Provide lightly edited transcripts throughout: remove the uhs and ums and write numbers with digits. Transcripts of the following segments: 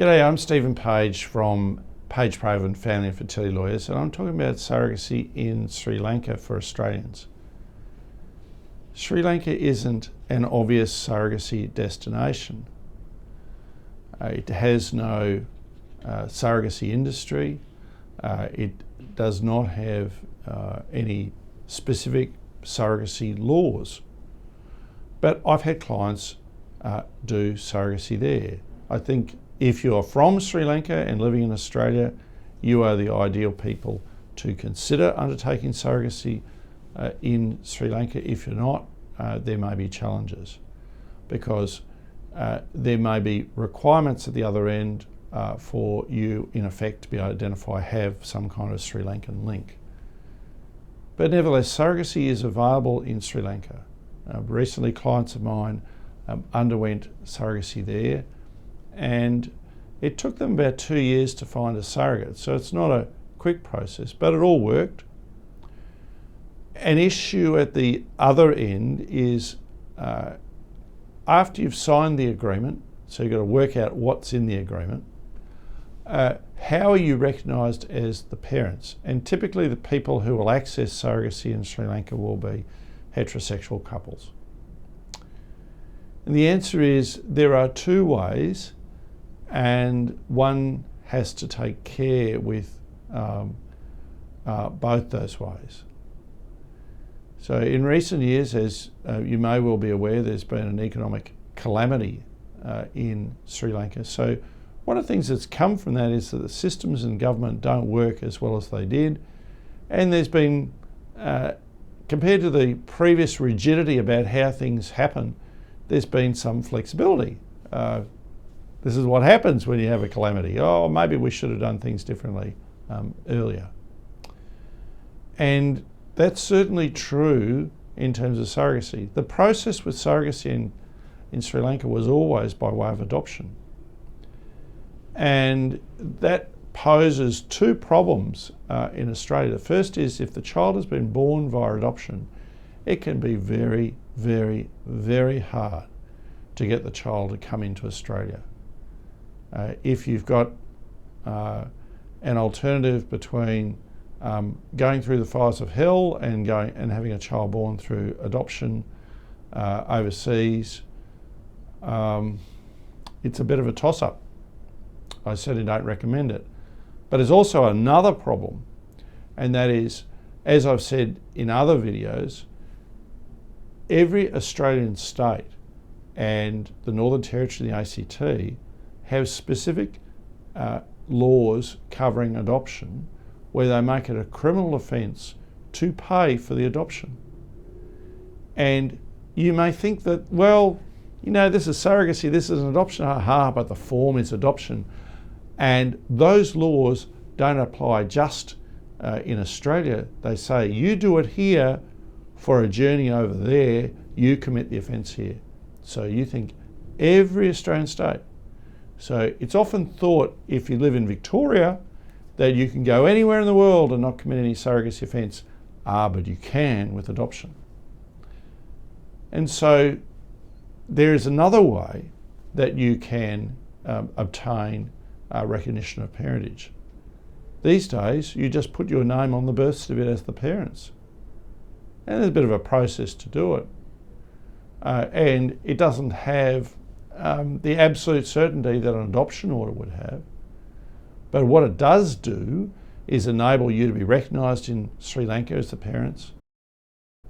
G'day, I'm Stephen Page from Page Proven Family and Fertility Lawyers, and I'm talking about surrogacy in Sri Lanka for Australians. Sri Lanka isn't an obvious surrogacy destination. It has no surrogacy industry. It does not have any specific surrogacy laws. But I've had clients do surrogacy there. I think if you're from Sri Lanka and living in Australia, you are the ideal people to consider undertaking surrogacy in Sri Lanka. If you're not, there may be challenges because there may be requirements at the other end for you, in effect, to be able to identify, have some kind of Sri Lankan link. But nevertheless, surrogacy is available in Sri Lanka. Recently, clients of mine underwent surrogacy there, and it took them about 2 years to find a surrogate. So it's not a quick process, but it all worked. An issue at the other end is after you've signed the agreement, so you've got to work out what's in the agreement, how are you recognised as the parents? And typically the people who will access surrogacy in Sri Lanka will be heterosexual couples. And the answer is there are two ways, and one has to take care with both those ways. So in recent years, as you may well be aware, there's been an economic calamity in Sri Lanka. So one of the things that's come from that is that the systems in government don't work as well as they did. And there's been, compared to the previous rigidity about how things happen, there's been some flexibility. This is what happens when you have a calamity. Oh, maybe we should have done things differently earlier. And that's certainly true in terms of surrogacy. The process with surrogacy in Sri Lanka was always by way of adoption. And that poses two problems in Australia. The first is if the child has been born via adoption, it can be very, very, very hard to get the child to come into Australia. If you've got an alternative between going through the fires of hell and having a child born through adoption overseas, it's a bit of a toss-up. I certainly don't recommend it. But there's also another problem, and that is, as I've said in other videos, every Australian state and the Northern Territory and the ACT have specific laws covering adoption where they make it a criminal offence to pay for the adoption. And you may think that, well, you know, this is surrogacy, this is an adoption, but the form is adoption. And those laws don't apply just in Australia. They say, you do it here for a journey over there, you commit the offence here. So you think every Australian state. So it's often thought if you live in Victoria that you can go anywhere in the world and not commit any surrogacy offence. But you can with adoption. And so there is another way that you can obtain recognition of parentage. These days, you just put your name on the birth certificate as the parents. And there's a bit of a process to do it. And it doesn't have the absolute certainty that an adoption order would have. But what it does do is enable you to be recognised in Sri Lanka as the parents,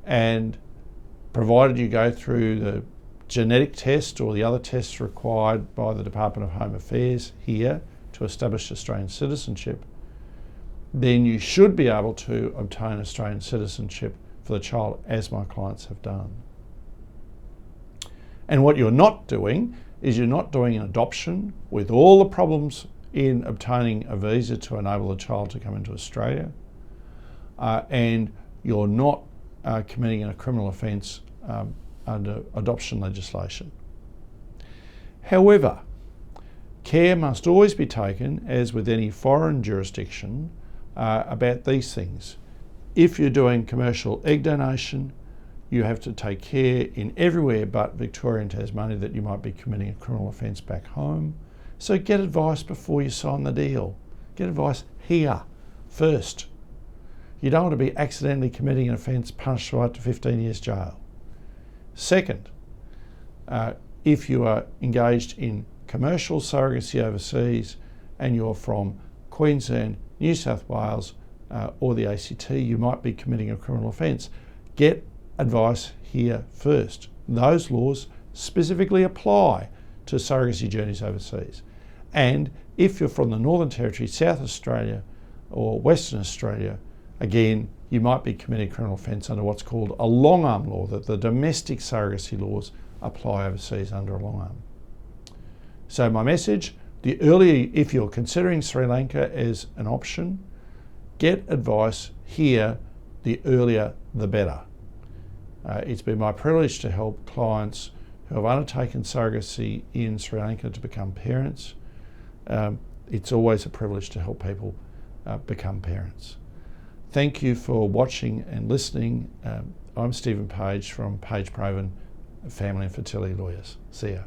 and provided you go through the genetic test or the other tests required by the Department of Home Affairs here to establish Australian citizenship, then you should be able to obtain Australian citizenship for the child, as my clients have done. And what you're not doing is you're not doing an adoption with all the problems in obtaining a visa to enable the child to come into Australia, and you're not committing a criminal offence under adoption legislation. However, care must always be taken, as with any foreign jurisdiction, about these things. If you're doing commercial egg donation, you have to take care in everywhere but Victoria and Tasmania that you might be committing a criminal offence back home. So get advice before you sign the deal. Get advice here first. You don't want to be accidentally committing an offence punished by up to 15 years jail. Second, if you are engaged in commercial surrogacy overseas and you're from Queensland, New South Wales or the ACT, you might be committing a criminal offence. Get advice here first. Those laws specifically apply to surrogacy journeys overseas. And if you're from the Northern Territory, South Australia or Western Australia, again, you might be committing a criminal offence under what's called a long arm law, that the domestic surrogacy laws apply overseas under a long arm. So my message, the earlier, if you're considering Sri Lanka as an option, get advice here, the earlier the better. It's been my privilege to help clients who have undertaken surrogacy in Sri Lanka to become parents. It's always a privilege to help people become parents. Thank you for watching and listening. I'm Stephen Page from Page Proven Family and Fertility Lawyers. See ya.